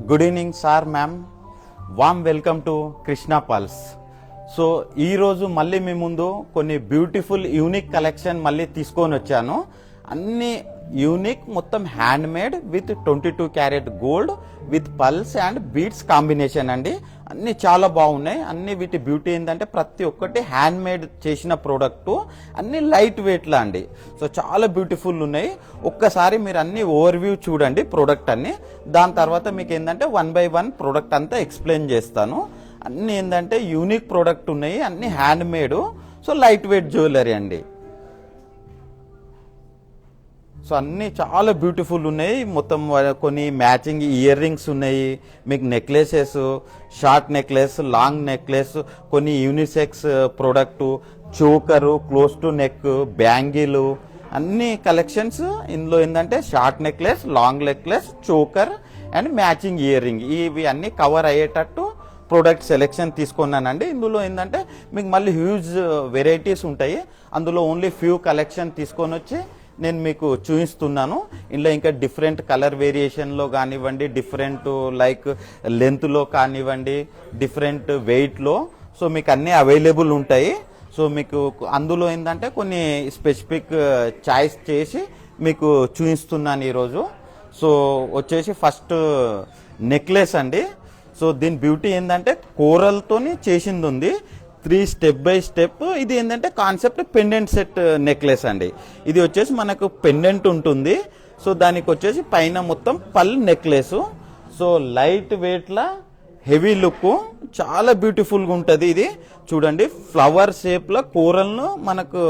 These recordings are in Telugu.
Good evening sir ma'am, warm welcome to Krishna pulse. So ఈరోజు మళ్ళీ మీ ముందు కొన్ని బ్యూటిఫుల్ యూనిక్ కలెక్షన్ మళ్ళీ తీసుకొని వచ్చాను. అన్ని యూనిక్, మొత్తం hand made with 22 carat gold with pulse and beads combination అండి. అన్ని చాలా బాగున్నాయి. అన్ని వీటి బ్యూటీ ఏంటంటే ప్రతి ఒక్కటి హ్యాండ్ మేడ్ చేసిన ప్రోడక్ట్, అన్ని లైట్ వెయిట్లా అండి. సో చాలా బ్యూటిఫుల్ ఉన్నాయి. ఒక్కసారి మీరు అన్ని ఓవర్ వ్యూ చూడండి ప్రోడక్ట్ అన్ని. దాని తర్వాత మీకు ఏంటంటే 1 by 1 ప్రోడక్ట్ అంతా ఎక్స్ప్లెయిన్ చేస్తాను. అన్ని ఏంటంటే యూనిక్ ప్రోడక్ట్ ఉన్నాయి, అన్ని hand made, so light weight jewellery అండి. సో అన్నీ చాలా బ్యూటిఫుల్ ఉన్నాయి. మొత్తం కొన్ని మ్యాచింగ్ ఇయర్ రింగ్స్ ఉన్నాయి, మీకు necklaces, short necklace, long necklace, కొన్ని unisex product, choker, close to neck, bangle, అన్ని కలెక్షన్స్ ఇందులో ఏంటంటే short necklace, long necklace, choker and matching earring, ఇవి అన్నీ కవర్ అయ్యేటట్టు ప్రోడక్ట్ సెలెక్షన్ తీసుకున్నానండి. ఇందులో ఏంటంటే మీకు మళ్ళీ హ్యూజ్ వెరైటీస్ ఉంటాయి. అందులో ఓన్లీ ఫ్యూ కలెక్షన్ తీసుకొని వచ్చి నేను మీకు చూపిస్తున్నాను. ఇందులో ఇంకా డిఫరెంట్ కలర్ వేరియేషన్లో కానివ్వండి, డిఫరెంట్ లైక్ లెంత్లో కానివ్వండి, డిఫరెంట్ వెయిట్లో, సో మీకు అన్నీ అవైలబుల్ ఉంటాయి. సో మీకు అందులో ఏంటంటే కొన్ని స్పెసిఫిక్ చాయిస్ చేసి మీకు చూపిస్తున్నాను ఈరోజు. సో వచ్చేసి ఫస్ట్ నెక్లెస్ అండి. సో దీని బ్యూటీ ఏంటంటే కోరల్తోని చేసింది ఉంది, 3 స్టెప్ బై స్టెప్. ఇది ఏంటంటే కాన్సెప్ట్ పెండెంట్ సెట్ నెక్లెస్ అండి. ఇది వచ్చేసి మనకు పెండెంట్ ఉంటుంది. సో దానికి వచ్చేసి పైన మొత్తం పల్ నెక్లెస్. సో లైట్ వెయిట్లా హెవీ లుక్, చాలా బ్యూటిఫుల్గా ఉంటుంది. ఇది చూడండి, ఫ్లవర్ షేప్లో కోరల్ను మనకు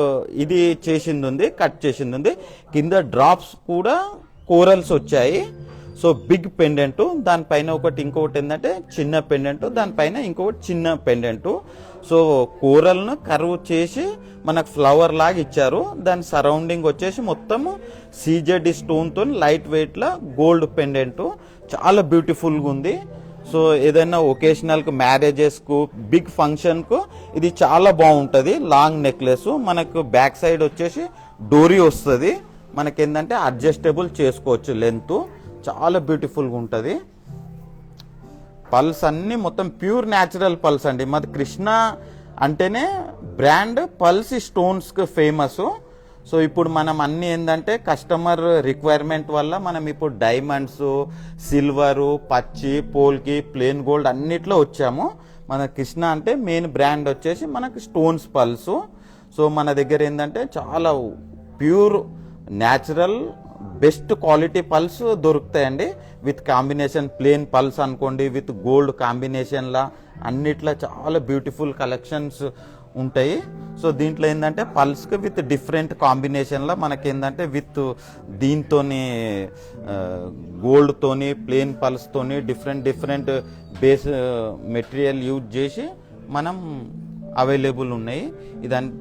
ఇది చేసింది ఉంది, కట్ చేసింది ఉంది. కింద డ్రాప్స్ కూడా కోరల్స్ వచ్చాయి. సో బిగ్ పెండెంట్, దానిపైన ఒకటి, ఇంకొకటి ఏంటంటే చిన్న పెండెంట్, దానిపైన ఇంకొకటి చిన్న పెండెంట్. సో కోరల్ను కర్వ్ చేసి మనకు ఫ్లవర్ లాగా ఇచ్చారు. దాని సరౌండింగ్ వచ్చేసి మొత్తం సీజెడ్ స్టోన్తో లైట్ వెయిట్లో గోల్డ్ పెండెంట్, చాలా బ్యూటిఫుల్గా ఉంది. సో ఏదైనా ఒకేషనల్కు, మ్యారేజెస్కు, బిగ్ ఫంక్షన్కు ఇది చాలా బాగుంటుంది. లాంగ్ నెక్లెస్, మనకు బ్యాక్ సైడ్ వచ్చేసి డోరీ వస్తుంది. మనకేంటంటే అడ్జస్టబుల్ చేసుకోవచ్చు లెంత్, చాలా బ్యూటిఫుల్గా ఉంటుంది. పల్స్ అన్నీ మొత్తం ప్యూర్ న్యాచురల్ పల్స్ అండి. మాది కృష్ణ అంటేనే బ్రాండ్ పల్స్ స్టోన్స్కి ఫేమస్. సో ఇప్పుడు మనం అన్నీ ఏంటంటే కస్టమర్ రిక్వైర్మెంట్ వల్ల మనం ఇప్పుడు డైమండ్స్, సిల్వరు, పచ్చి, పోల్కి, ప్లేన్ గోల్డ్ అన్నిట్లో వచ్చాము. మన కృష్ణ అంటే మెయిన్ బ్రాండ్ వచ్చేసి మనకు స్టోన్స్ పల్స్. సో మన దగ్గర ఏంటంటే చాలా pure natural best quality pulse దొరుకుతాయండి. విత్ కాంబినేషన్ ప్లేన్ పల్స్ అనుకోండి, విత్ గోల్డ్ కాంబినేషన్లా అన్నిట్లో చాలా బ్యూటిఫుల్ కలెక్షన్స్ ఉంటాయి. సో దీంట్లో ఏంటంటే పల్స్కి విత్ డిఫరెంట్ కాంబినేషన్లో మనకేంటంటే విత్ దీంతోని గోల్డ్తోని, ప్లేన్ పల్స్తోని, డిఫరెంట్ బేస్ మెటీరియల్ యూజ్ చేసి మనం అవైలబుల్ ఉన్నాయి. ఇదని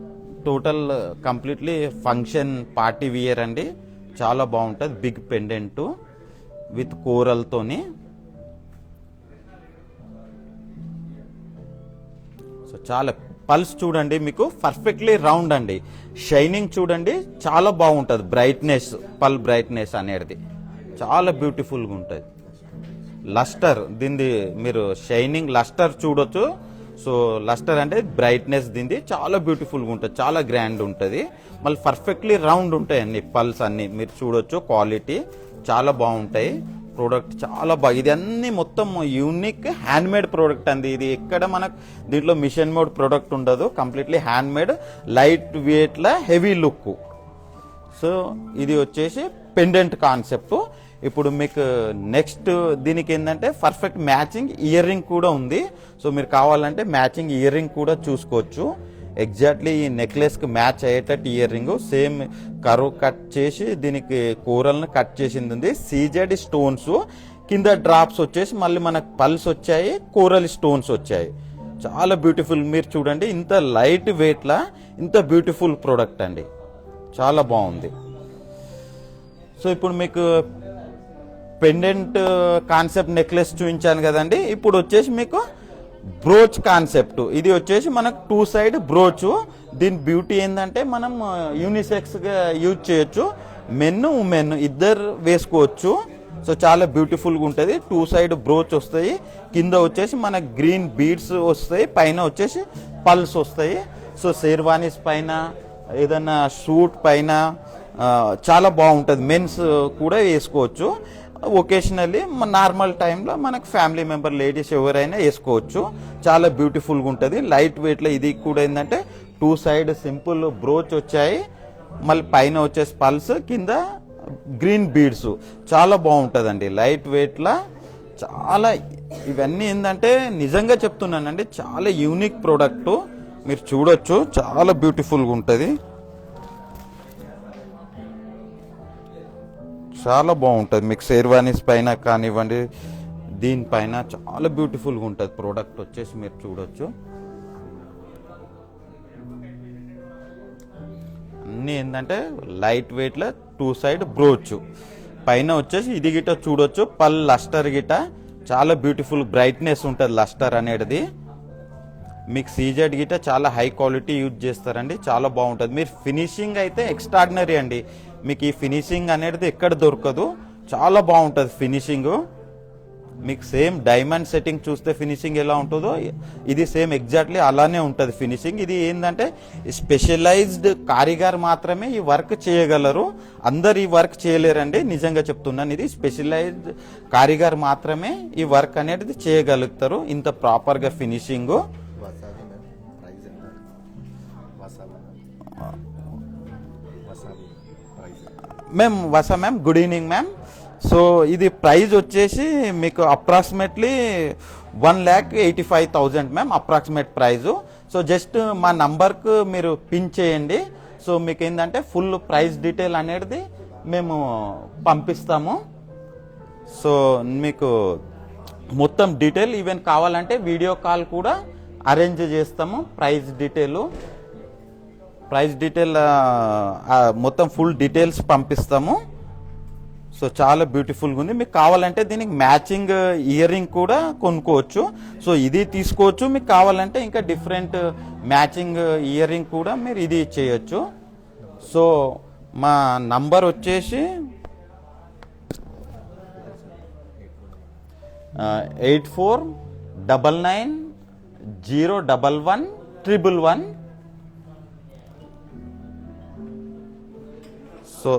total completely function party wear అండి. చాలా బాగుంటుంది. బిగ్ పెండెంట్ విత్ కోరల్తోని. సో చాలా పల్స్ చూడండి, మీకు పర్ఫెక్ట్లీ రౌండ్ అండి. షైనింగ్ చూడండి, చాలా బాగుంటుంది. బ్రైట్నెస్, పల్ బ్రైట్నెస్ అనేది చాలా బ్యూటిఫుల్గా ఉంటుంది. లస్టర్, దీనిది మీరు షైనింగ్ లస్టర్ చూడొచ్చు. సో లస్టర్ అంటే బ్రైట్నెస్ దీనిది చాలా బ్యూటిఫుల్గా ఉంటుంది, చాలా గ్రాండ్ ఉంటుంది. మళ్ళీ పర్ఫెక్ట్లీ రౌండ్ ఉంటాయి అన్ని పల్స్ అన్ని మీరు చూడొచ్చు. క్వాలిటీ చాలా బాగుంటాయి. ప్రోడక్ట్ చాలా బాగా, ఇది అన్ని మొత్తం యూనిక్ హ్యాండ్ మేడ్ ప్రోడక్ట్ అండి. ఇది ఎక్కడ మనకు దీంట్లో మిషన్ మోడ్ ప్రోడక్ట్ ఉండదు, కంప్లీట్లీ హ్యాండ్ మేడ్, లైట్ వెయిట్లా హెవీ లుక్. సో ఇది వచ్చేసి పెండెంట్ కాన్సెప్ట్. ఇప్పుడు మీకు నెక్స్ట్ దీనికి ఏంటంటే పర్ఫెక్ట్ మ్యాచింగ్ ఇయర్ రింగ్ కూడా ఉంది. సో మీరు కావాలంటే మ్యాచింగ్ ఇయర్ రింగ్ కూడా చూసుకోవచ్చు. ఎగ్జాక్ట్లీ ఈ నెక్లెస్కి మ్యాచ్ అయ్యేటట్టు ear ring same curve cut చేసి దీనికి కూరలను కట్ చేసింది ఉంది. సీజెడ్ స్టోన్స్, కింద డ్రాప్స్ వచ్చేసి మళ్ళీ మనకు పల్స్ వచ్చాయి, కూరల్ స్టోన్స్ వచ్చాయి. చాలా బ్యూటిఫుల్. మీరు చూడండి, ఇంత లైట్ వెయిట్లా ఇంత బ్యూటిఫుల్ ప్రోడక్ట్ అండి, చాలా బాగుంది. సో ఇప్పుడు మీకు పెండెంట్ కాన్సెప్ట్ నెక్లెస్ చూపించాను కదండి. ఇప్పుడు వచ్చేసి మీకు బ్రోచ్ కాన్సెప్ట్. ఇది వచ్చేసి మనకు 2 సైడ్ బ్రోచ్. దీని బ్యూటీ ఏంటంటే మనం యూనిసెక్స్గా యూజ్ చేయొచ్చు, మెన్ ఉమెన్ ఇద్దరు వేసుకోవచ్చు. సో చాలా బ్యూటిఫుల్గా ఉంటుంది. 2 సైడ్ బ్రోచ్ వస్తాయి, కింద వచ్చేసి మన గ్రీన్ బీడ్స్ వస్తాయి, పైన వచ్చేసి పల్స్ వస్తాయి. సో షేర్వానీస్ పైన ఏదైనా షూట్ పైన చాలా బాగుంటుంది. మెన్స్ కూడా వేసుకోవచ్చు. ఒకేషనల్లీ నార్మల్ టైంలో మనకు ఫ్యామిలీ మెంబర్ లేడీస్ ఎవరైనా వేసుకోవచ్చు. చాలా బ్యూటిఫుల్గా ఉంటుంది. లైట్ వెయిట్లో ఇది కూడా ఏంటంటే 2 సైడ్ సింపుల్ బ్రోచ్ వచ్చాయి, మళ్ళీ పైన వచ్చేసి పల్స్, కింద గ్రీన్ బీడ్స్. చాలా బాగుంటుందండి లైట్ వెయిట్లో. చాలా ఇవన్నీ ఏంటంటే నిజంగా చెప్తున్నానండి, చాలా యూనిక్ ప్రోడక్ట్. మీరు చూడొచ్చు, చాలా బ్యూటిఫుల్గా ఉంటుంది, చాలా బాగుంటుంది. మీకు షేర్వానీస్ పైన కానివ్వండి, దీనిపైన చాలా బ్యూటిఫుల్గా ఉంటుంది ప్రోడక్ట్ వచ్చేసి. మీరు చూడొచ్చు, అన్నీ ఏంటంటే లైట్ వెయిట్లో 2 సైడ్ బ్రోచ్, పైన వచ్చేసి ఇది గిట చూడొచ్చు పల్ లస్టర్ గిట చాలా బ్యూటిఫుల్ బ్రైట్నెస్ ఉంటుంది లస్టర్ అనేది. మీకు సీజెడ్ గిట చాలా హై క్వాలిటీ యూజ్ చేస్తారండి, చాలా బాగుంటుంది. మీరు ఫినిషింగ్ అయితే ఎక్స్ట్రాడినరీ అండి. మీకు ఈ ఫినిషింగ్ అనేది ఎక్కడ దొరకదు, చాలా బాగుంటుంది ఫినిషింగ్. మీకు సేమ్ డైమండ్ సెట్టింగ్ చూస్తే ఫినిషింగ్ ఎలా ఉంటుందో ఇది సేమ్ ఎగ్జాక్ట్లీ అలానే ఉంటుంది ఫినిషింగ్. ఇది ఏంటంటే స్పెషలైజ్డ్ కారిగార్ మాత్రమే ఈ వర్క్ చేయగలరు, అందరు ఈ వర్క్ చేయలేరండి. నిజంగా చెప్తున్నాను, ఇది స్పెషలైజ్డ్ కారిగార్ మాత్రమే ఈ వర్క్ అనేది చేయగలుగుతారు, ఇంత ప్రాపర్గా ఫినిషింగ్. మ్యామ్ వసా ma'am, good evening ma'am. So ఇది ప్రైజ్ వచ్చేసి మీకు approximately 1,85,000 ma'am, approximate price. So just మా నంబర్కు మీరు పిన్ చేయండి. సో మీకు ఏంటంటే ఫుల్ ప్రైస్ డీటెయిల్ అనేది మేము పంపిస్తాము. సో మీకు మొత్తం డీటెయిల్ ఈవెన్ కావాలంటే వీడియో కాల్ కూడా అరేంజ్ చేస్తాము. ప్రైస్ డీటెయిల్ మొత్తం ఫుల్ డీటెయిల్స్ పంపిస్తాము. సో చాలా బ్యూటిఫుల్గా ఉంది. మీకు కావాలంటే దీనికి మ్యాచింగ్ ఇయర్ రింగ్ కూడా కొనుక్కోవచ్చు. సో ఇది తీసుకోవచ్చు, మీకు కావాలంటే ఇంకా డిఫరెంట్ మ్యాచింగ్ ఇయర్ రింగ్ కూడా మీరు ఇది చేయొచ్చు. సో మా నంబర్ వచ్చేసి 8499011111. సో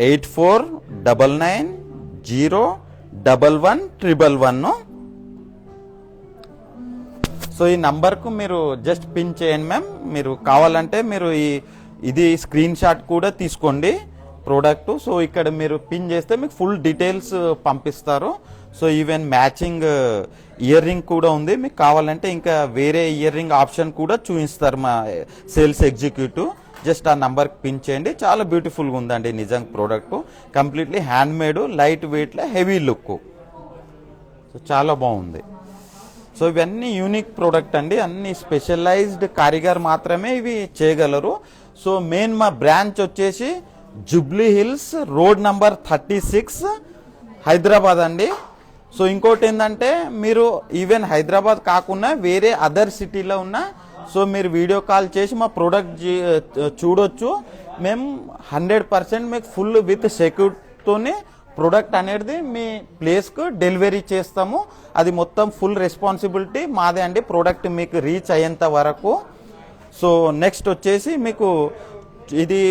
8499011111. సో ఈ నంబర్కు మీరు జస్ట్ పిన్ చేయండి మ్యామ్. మీరు కావాలంటే మీరు ఇది స్క్రీన్ షాట్ కూడా తీసుకోండి ప్రోడక్ట్. సో ఇక్కడ మీరు పిన్ చేస్తే మీకు ఫుల్ డీటెయిల్స్ పంపిస్తారు. So even matching earring కూడా ఉంది, మీకు కావాలంటే ఇంకా వేరే ఇయర్ రింగ్ ఆప్షన్ కూడా చూపిస్తారు మా సేల్స్ ఎగ్జిక్యూటివ్. జస్ట్ ఆ నంబర్కి పిన్ చేయండి. చాలా బ్యూటిఫుల్గా ఉందండి నిజంగా product, completely hand made, light వెయిట్లో హెవీ లుక్. సో చాలా బాగుంది. సో ఇవన్నీ యూనిక్ ప్రోడక్ట్ అండి, అన్ని స్పెషలైజ్డ్ కారిగార్ మాత్రమే ఇవి చేయగలరు. సో మెయిన్ మా బ్రాంచ్ వచ్చేసి Jubilee hills road number 36 Hyderabad అండి. సో ఇంకోటి ఏంటంటే మీరు ఈవెన్ హైదరాబాద్ కాకుండా వేరే అదర్ సిటీలో ఉన్న సో మీరు వీడియో కాల్ చేసి మా ప్రోడక్ట్ చూడొచ్చు. మేము 100% మీకు ఫుల్ విత్ సెక్యూరిటీతోనే ప్రోడక్ట్ అనేది మీ ప్లేస్కు డెలివరీ చేస్తాము. అది మొత్తం ఫుల్ రెస్పాన్సిబిలిటీ మాదే అండి, ప్రోడక్ట్ మీకు రీచ్ అయ్యేంత వరకు. సో నెక్స్ట్ వచ్చేసి మీకు ఇది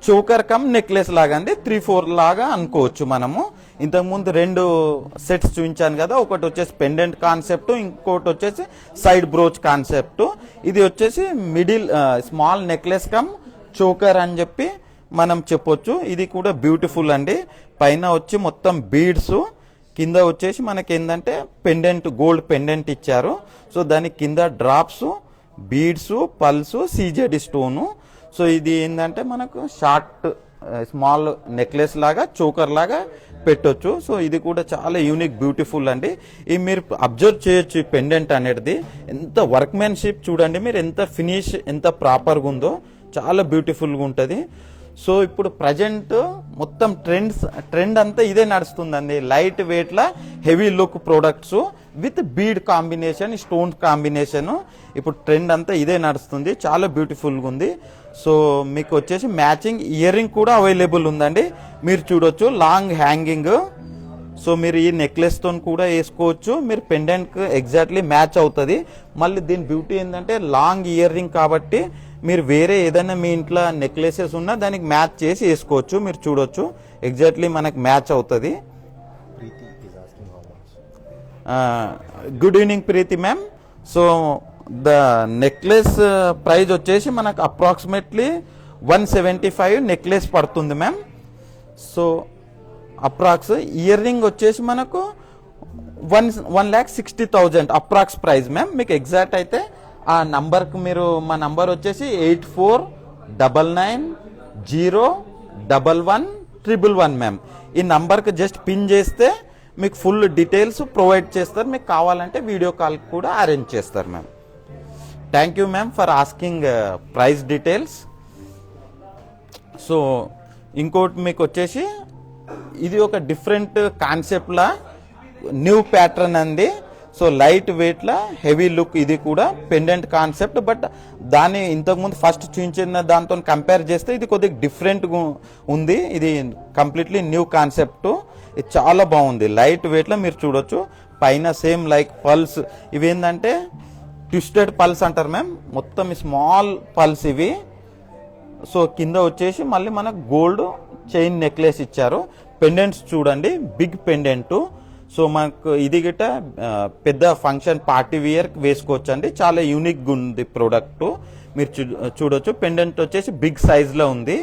చోకర్ కమ్ నెక్లెస్ లాగా అండి, 3-4 లాగా అనుకోవచ్చు మనము. ఇంతకుముందు 2 సెట్స్ చూపించాను కదా, ఒకటి వచ్చేసి పెండెంట్ కాన్సెప్ట్, ఇంకోటి వచ్చేసి సైడ్ బ్రోచ్ కాన్సెప్ట్. ఇది వచ్చేసి middle small necklace come choker అని చెప్పి మనం చెప్పొచ్చు. ఇది కూడా బ్యూటిఫుల్ అండి. పైన వచ్చి మొత్తం బీడ్స్, కింద వచ్చేసి మనకి ఏంటంటే పెండెంట్, గోల్డ్ పెండెంట్ ఇచ్చారు. సో దాని కింద drops, beads, pulse, CZ stone. So ఇది ఏంటంటే మనకు షార్ట్ స్మాల్ నెక్లెస్ లాగా చోకర్ లాగా పెట్టొచ్చు. సో ఇది కూడా చాలా యూనిక్ బ్యూటిఫుల్ అండి. ఇది మీరు అబ్జర్వ్ చేయొచ్చు, ఈ పెండెంట్ అనేది ఎంత వర్క్మెన్షిప్ చూడండి మీరు, ఎంత ఫినిష్ ఎంత ప్రాపర్గా ఉందో, చాలా బ్యూటిఫుల్గా ఉంటుంది. సో ఇప్పుడు ప్రజెంట్ మొత్తం ట్రెండ్ అంతా ఇదే నడుస్తుందండి, లైట్ వెయిట్ల heavy look products with bead combination, stone combination. ఇప్పుడు ట్రెండ్ అంతా ఇదే నడుస్తుంది, చాలా బ్యూటిఫుల్గా ఉంది. సో మీకు వచ్చేసి మ్యాచింగ్ ఇయర్ రింగ్ కూడా అవైలబుల్ ఉందండి, మీరు చూడొచ్చు. లాంగ్ హ్యాంగింగ్ సో మీరు ఈ నెక్లెస్తో కూడా వేసుకోవచ్చు, మీరు పెండెంట్కి ఎగ్జాక్ట్లీ మ్యాచ్ అవుతుంది. మళ్ళీ దీని బ్యూటీ ఏంటంటే లాంగ్ ఇయర్ రింగ్ కాబట్టి మీరు వేరే ఏదైనా మీ ఇంట్లో నెక్లెసెస్ ఉన్నా దానికి మ్యాచ్ చేసి వేసుకోవచ్చు. మీరు చూడొచ్చు ఎగ్జాక్ట్లీ మనకు మ్యాచ్ అవుతుంది. Good evening Preethi ma'am. So the necklace price వచ్చేసి మనకు అప్రాక్సిమేట్లీ 175 నెక్లెస్ పడుతుంది ma'am. So approx earring వచ్చేసి మనకు 1,60,000 అప్రాక్స్ ప్రైస్ మ్యామ్. మీకు ఎగ్జాక్ట్ అయితే ఆ నంబర్కి మీరు మా నంబర్ వచ్చేసి 8499011111 మ్యామ్. ఈ నంబర్కి జస్ట్ పిన్ చేస్తే మీకు ఫుల్ డీటెయిల్స్ ప్రొవైడ్ చేస్తారు. మీకు కావాలంటే వీడియో కాల్ కూడా అరేంజ్ చేస్తారు ma'am. Thank you ma'am for asking price details. So ఇంకోటి మీకు వచ్చేసి ఇది ఒక డిఫరెంట్ కాన్సెప్ట్లా న్యూ ప్యాటర్న్ అండి. సో లైట్ వెయిట్లా హెవీ లుక్, ఇది కూడా పెండెంట్ కాన్సెప్ట్. బట్ దాన్ని ఇంతకుముందు ఫస్ట్ చూపించిన దాంతో కంపేర్ చేస్తే ఇది కొద్దిగా డిఫరెంట్ ఉంది. ఇది కంప్లీట్లీ న్యూ కాన్సెప్ట్. ఇది చాలా బాగుంది. లైట్ వెయిట్లో మీరు చూడొచ్చు. పైన సేమ్ లైక్ పల్స్, ఇవి ఏంటంటే ట్విస్టెడ్ పల్స్ అంటారు మ్యామ్. మొత్తం స్మాల్ పల్స్ ఇవి. సో కింద వచ్చేసి మళ్ళీ మనకు గోల్డ్ చైన్ నెక్లెస్ ఇచ్చారు. పెండెంట్స్ చూడండి, బిగ్ పెండెంట్. సో మనకు ఇది గిట్ట పెద్ద ఫంక్షన్ పార్టీ వేర్ వేసుకోవచ్చు అండి. చాలా యూనిక్గా ఉంది ప్రోడక్ట్. మీరు చూడొచ్చు పెండెంట్ వచ్చేసి బిగ్ సైజ్లో ఉంది.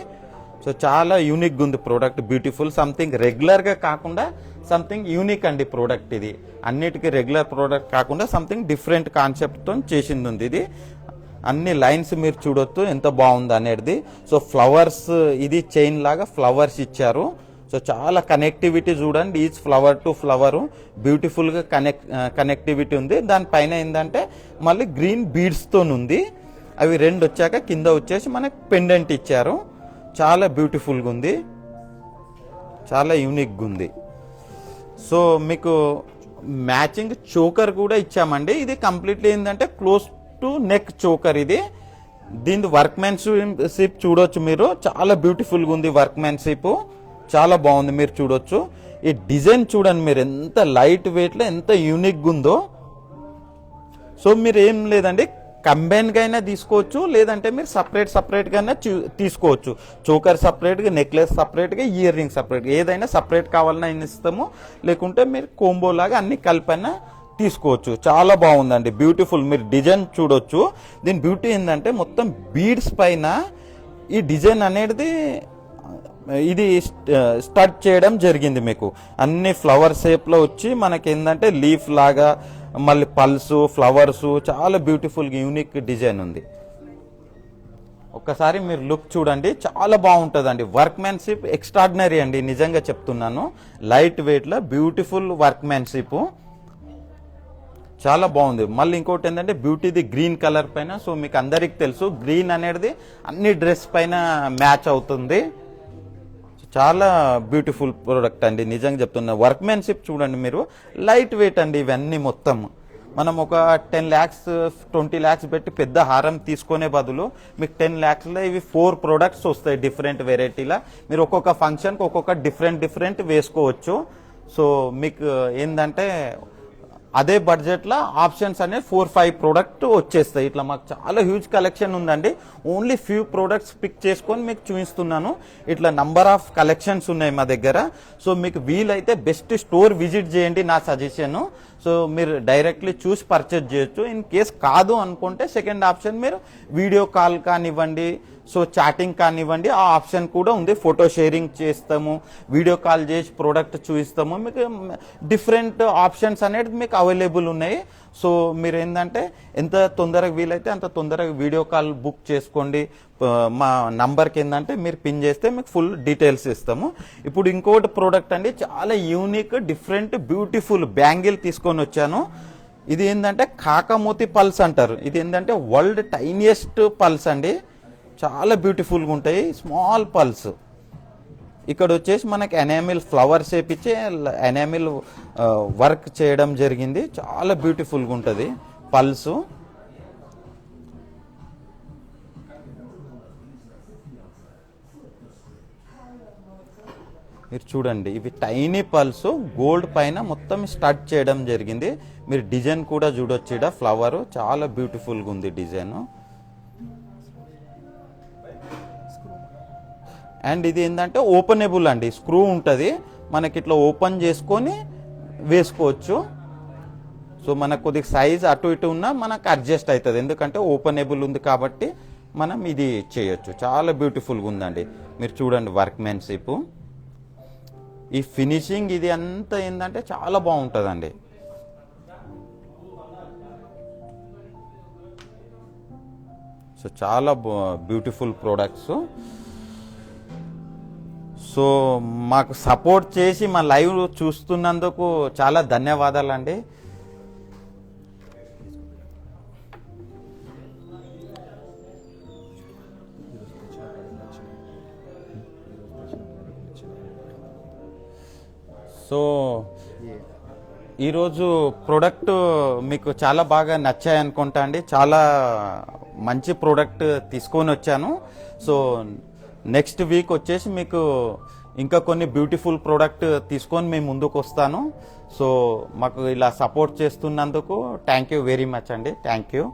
సో చాలా యూనిక్గా ఉంది ప్రోడక్ట్, బ్యూటిఫుల్. సంథింగ్ రెగ్యులర్గా కాకుండా సంథింగ్ యూనిక్ అండి ప్రోడక్ట్ ఇది. అన్నిటికీ రెగ్యులర్ ప్రోడక్ట్ కాకుండా సంథింగ్ డిఫరెంట్ కాన్సెప్ట్తో చేసింది ఉంది ఇది. అన్ని లైన్స్ మీరు చూడొచ్చు ఎంత బాగుంది అనేది. సో ఫ్లవర్స్, ఇది చైన్ లాగా ఫ్లవర్స్ ఇచ్చారు. సో చాలా కనెక్టివిటీ చూడండి, ఈచ్ ఫ్లవర్ టు ఫ్లవర్ బ్యూటిఫుల్గా కనెక్టివిటీ ఉంది. దానిపైన ఏంటంటే మళ్ళీ గ్రీన్ బీడ్స్తో ఉంది. అవి రెండు వచ్చాక కింద వచ్చేసి మనకి పెండెంట్ ఇచ్చారు. చాలా బ్యూటిఫుల్గా ఉంది, చాలా యూనిక్గా ఉంది. సో మీకు మ్యాచింగ్ చోకర్ కూడా ఇచ్చామండి. ఇది కంప్లీట్లీ ఏంటంటే క్లోజ్ టు నెక్ చోకర్. ఇది దీని వర్క్మెన్షిప్ చూడొచ్చు మీరు, చాలా బ్యూటిఫుల్గా ఉంది వర్క్మెన్షిప్, చాలా బాగుంది. మీరు చూడొచ్చు ఈ డిజైన్ చూడండి మీరు, ఎంత లైట్ వెయిట్లో ఎంత యూనిక్గా ఉందో. సో మీరు ఏం లేదండి, కంబైన్గా అయినా తీసుకోవచ్చు, లేదంటే మీరు సపరేట్గా అయినా తీసుకోవచ్చు. చోకర్ సపరేట్గా, నెక్లెస్ సపరేట్గా, ఇయర్ రింగ్ సపరేట్గా, ఏదైనా సపరేట్ కావాలన్నా ఇస్తాము. లేకుంటే మీరు కోంబో లాగా అన్ని కలిపైనా తీసుకోవచ్చు. చాలా బాగుందండి, బ్యూటిఫుల్. మీరు డిజైన్ చూడొచ్చు. దీని బ్యూటీ ఏంటంటే మొత్తం బీడ్స్ పైన ఈ డిజైన్ అనేది ఇది స్టడ్ చేయడం జరిగింది. మీకు అన్ని ఫ్లవర్ షేప్లో వచ్చి మనకి ఏంటంటే లీఫ్ లాగా, మళ్ళీ పల్స్, ఫ్లవర్స్, చాలా బ్యూటిఫుల్గా యూనిక్ డిజైన్ ఉంది. ఒక్కసారి మీరు లుక్ చూడండి, చాలా బాగుంటుందండి. వర్క్మెన్షిప్ ఎక్స్ట్రాడినరీ అండి, నిజంగా చెప్తున్నాను. లైట్ వెయిట్లో బ్యూటిఫుల్ వర్క్మెన్షిప్, చాలా బాగుంది. మళ్ళీ ఇంకోటి ఏంటంటే బ్యూటీది గ్రీన్ కలర్ పైన. సో మీకు అందరికి తెలుసు గ్రీన్ అనేది అన్ని డ్రెస్ పైన మ్యాచ్ అవుతుంది. చాలా బ్యూటిఫుల్ ప్రోడక్ట్ అండి, నిజంగా చెప్తున్నా. వర్క్మెన్షిప్ చూడండి మీరు, లైట్ వెయిట్ అండి ఇవన్నీ మొత్తం. మనం ఒక 10 lakhs 20 lakhs పెట్టి పెద్ద హారం తీసుకునే బదులు మీకు 10 lakhsలో ఇవి 4 products వస్తాయి డిఫరెంట్ వెరైటీలా. మీరు ఒక్కొక్క ఫంక్షన్కి ఒక్కొక్క డిఫరెంట్ వేసుకోవచ్చు. సో మీకు ఏంటంటే అదే బడ్జెట్లో ఆప్షన్స్ అనేవి 4-5 ప్రోడక్ట్ వచ్చేస్తాయి. ఇట్లా మాకు చాలా హ్యూజ్ కలెక్షన్ ఉందండి. ఓన్లీ ఫ్యూ ప్రోడక్ట్స్ పిక్ చేసుకొని మీకు చూపిస్తున్నాను. ఇట్లా నంబర్ ఆఫ్ కలెక్షన్స్ ఉన్నాయి మా దగ్గర. సో మీకు వీలైతే బెస్ట్ స్టోర్ విజిట్ చేయండి, నా సజెషన్. సో మీరు డైరెక్ట్లీ చూసి పర్చేజ్ చేయొచ్చు. ఇన్ కేస్ కాదు అనుకుంటే సెకండ్ ఆప్షన్ మీరు వీడియో కాల్ కానివ్వండి, సో చాటింగ్ కానివ్వండి, ఆ ఆప్షన్ కూడా ఉంది. ఫోటో షేరింగ్ చేస్తాము, వీడియో కాల్ చేసి ప్రోడక్ట్ చూపిస్తాము. మీకు డిఫరెంట్ ఆప్షన్స్ అనేది మీకు అవైలబుల్ ఉన్నాయి. సో మీరు ఏంటంటే ఎంత తొందరగా వీలైతే అంత తొందరగా వీడియో కాల్ బుక్ చేసుకోండి. మా నంబర్కి ఏంటంటే మీరు పిన్ చేస్తే మీకు ఫుల్ డీటెయిల్స్ ఇస్తాము. ఇప్పుడు ఇంకోటి ప్రోడక్ట్ అండి, చాలా యూనిక్ డిఫరెంట్ బ్యూటిఫుల్ బ్యాంగిల్ తీసుకొని వచ్చాను. ఇది ఏంటంటే కాకమోతి పల్స్ అంటారు. ఇది ఏంటంటే వరల్డ్ టైనియెస్ట్ పల్స్ అండి, చాలా బ్యూటిఫుల్గా ఉంటాయి. Small pulse. ఇక్కడ వచ్చేసి మనకి ఎనామిల్ ఫ్లవర్ షేప్ ఇచ్చి ఎనామిల్ వర్క్ చేయడం జరిగింది. చాలా బ్యూటిఫుల్గా ఉంటుంది పల్స్. మీరు చూడండి, ఇవి టైనీ పల్స్ గోల్డ్ పైన మొత్తం స్టడ్ చేయడం జరిగింది. మీరు డిజైన్ కూడా చూడొచ్చు, ఇక్కడ ఫ్లవర్ చాలా బ్యూటిఫుల్గా ఉంది డిజైన్. అండ్ ఇది ఏంటంటే ఓపెనబుల్ అండి, స్క్రూ ఉంటుంది, మనకి ఇట్లా ఓపెన్ చేసుకొని వేసుకోవచ్చు. సో మనకు కొద్దిగా సైజ్ అటు ఇటు ఉన్నా మనకు అడ్జస్ట్ అవుతుంది, ఎందుకంటే ఓపెనబుల్ ఉంది కాబట్టి మనం ఇది చేయొచ్చు. చాలా బ్యూటిఫుల్గా ఉందండి. మీరు చూడండి వర్క్మెన్షిప్, ఈ ఫినిషింగ్ ఇది అంతా ఏంటంటే చాలా బాగుంటుందండి. సో చాలా బ్యూటిఫుల్ ప్రోడక్ట్స్. సో మాకు సపోర్ట్ చేసి మా లైవ్ చూస్తున్నందుకు చాలా ధన్యవాదాలండి. సో ఈరోజు ప్రోడక్ట్ మీకు చాలా బాగా నచ్చాయి అనుకుంటా అండి. చాలా మంచి ప్రోడక్ట్ తీసుకొని వచ్చాను. సో నెక్స్ట్ వీక్ వచ్చేసి మీకు ఇంకా కొన్ని బ్యూటిఫుల్ ప్రోడక్ట్ తీసుకొని మేము ముందుకు వస్తాను. సో మాకు ఇలా సపోర్ట్ చేస్తున్నందుకు థ్యాంక్ యూ వెరీ మచ్ అండి. Thank you.